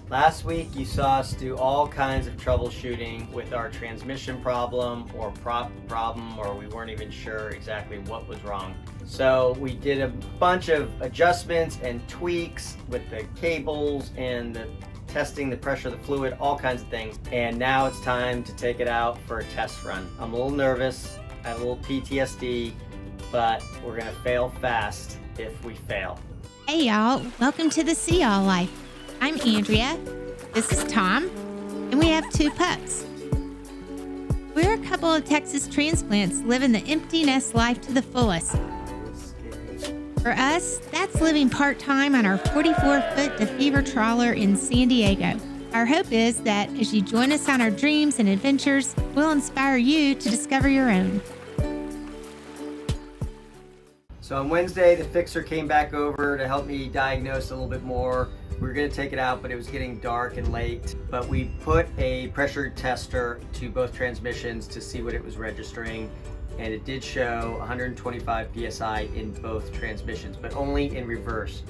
Last week you saw us do all kinds of troubleshooting with our transmission problem or prop problem, or we weren't even sure exactly what was wrong. So we did a bunch of adjustments and tweaks with the cables and testing the pressure of the fluid, all kinds of things. And now it's time to take it out for a test run. I'm a little nervous, I have a little PTSD, but we're gonna fail fast if we fail. Hey y'all, welcome to the Sea All Life. I'm Andrea, this is Tom, and we have 2 pups. We're a couple of Texas transplants living the empty nest life to the fullest. For us, that's living part-time on our 44-foot DeFever trawler in San Diego. Our hope is that as you join us on our dreams and adventures, we'll inspire you to discover your own. So on Wednesday, the fixer came back over to help me diagnose a little bit more. We were gonna take it out, but it was getting dark and late. But we put a pressure tester to both transmissions to see what it was registering. And it did show 125 PSI in both transmissions, but only in reverse.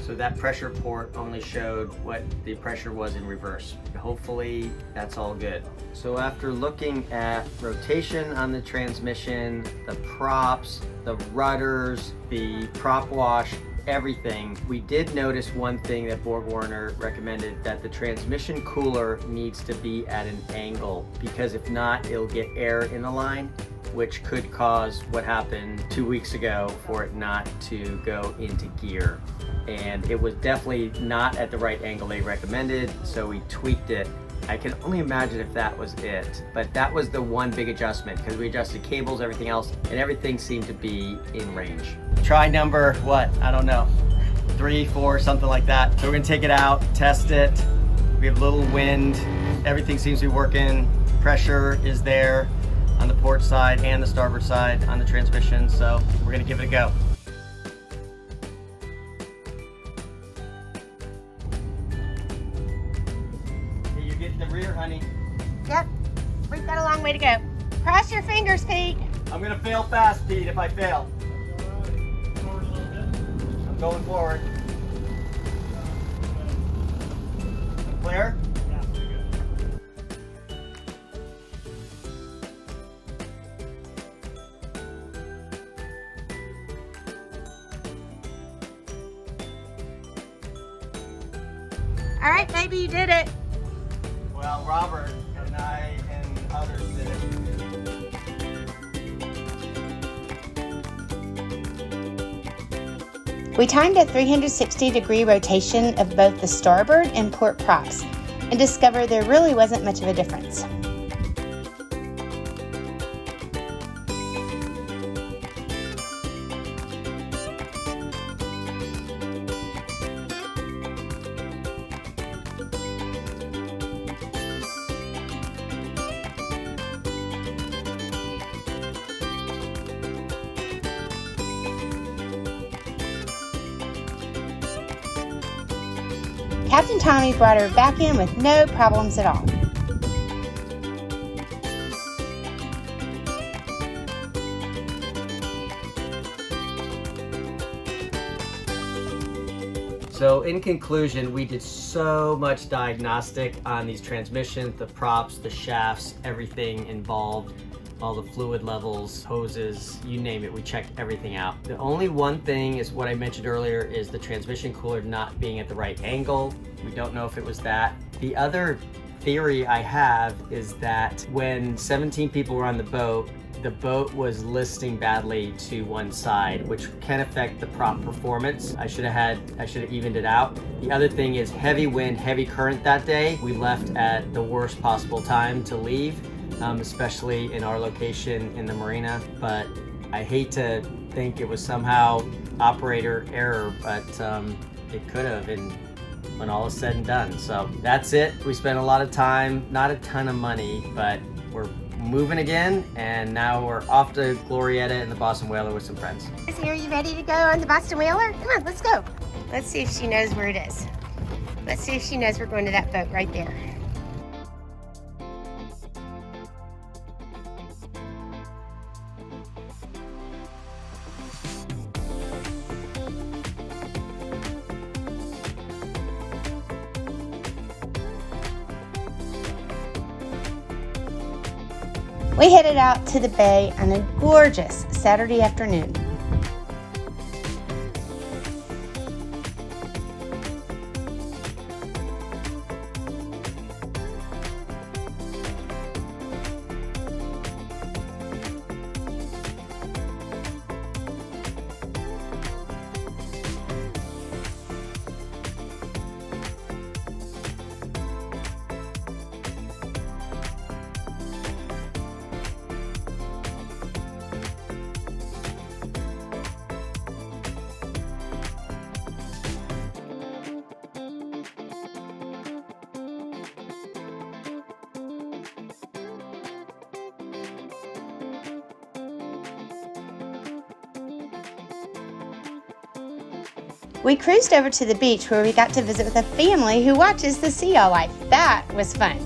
So that pressure port only showed what the pressure was in reverse. Hopefully that's all good. So after looking at rotation on the transmission, the props, the rudders, the prop wash, everything, we did notice one thing that BorgWarner recommended, that the transmission cooler needs to be at an angle, because if not, it'll get air in the line, which could cause what happened 2 weeks ago for it not to go into gear. And it was definitely not at the right angle they recommended, so we tweaked it. I can only imagine if that was it, but that was the one big adjustment, because we adjusted cables, everything else, and everything seemed to be in range. Try number, what? I don't know, 3, 4, something like that. So we're gonna take it out, test it. We have a little wind, everything seems to be working. Pressure is there on the port side and the starboard side on the transmission, so we're gonna give it a go. Okay, you're getting the rear, honey. Yep, we've got a long way to go. Cross your fingers, Pete. I'm gonna fail fast, Pete, if I fail. I'm going forward. Clear? All right, baby, you did it. Well, Robert and I and others did it. We timed a 360-degree rotation of both the starboard and port props and discovered there really wasn't much of a difference. Captain Tommy brought her back in with no problems at all. So in conclusion, we did so much diagnostic on these transmissions, the props, the shafts, everything involved, all the fluid levels, hoses, you name it, we checked everything out. The only one thing is what I mentioned earlier, is the transmission cooler not being at the right angle. We don't know if it was that. The other theory I have is that when 17 people were on the boat was listing badly to one side, which can affect the prop performance. I should have evened it out. The other thing is heavy wind, heavy current that day. We left at the worst possible time to leave, especially in our location in the marina. But I hate to think it was somehow operator error, but it could have, and when all is said and done. So that's it. We spent a lot of time, not a ton of money, but we're moving again, and now we're off to Glorietta and the Boston Whaler with some friends. Are you ready to go on the Boston Whaler? Come on, let's go. Let's see if she knows where it is. Let's see if she knows we're going to that boat right there. We headed out to the bay on a gorgeous Saturday afternoon. We cruised over to the beach where we got to visit with a family who watches the Sea All Life. That was fun.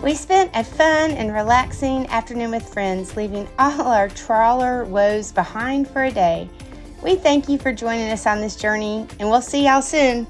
We spent a fun and relaxing afternoon with friends, leaving all our trawler woes behind for a day. We thank you for joining us on this journey, and we'll see y'all soon.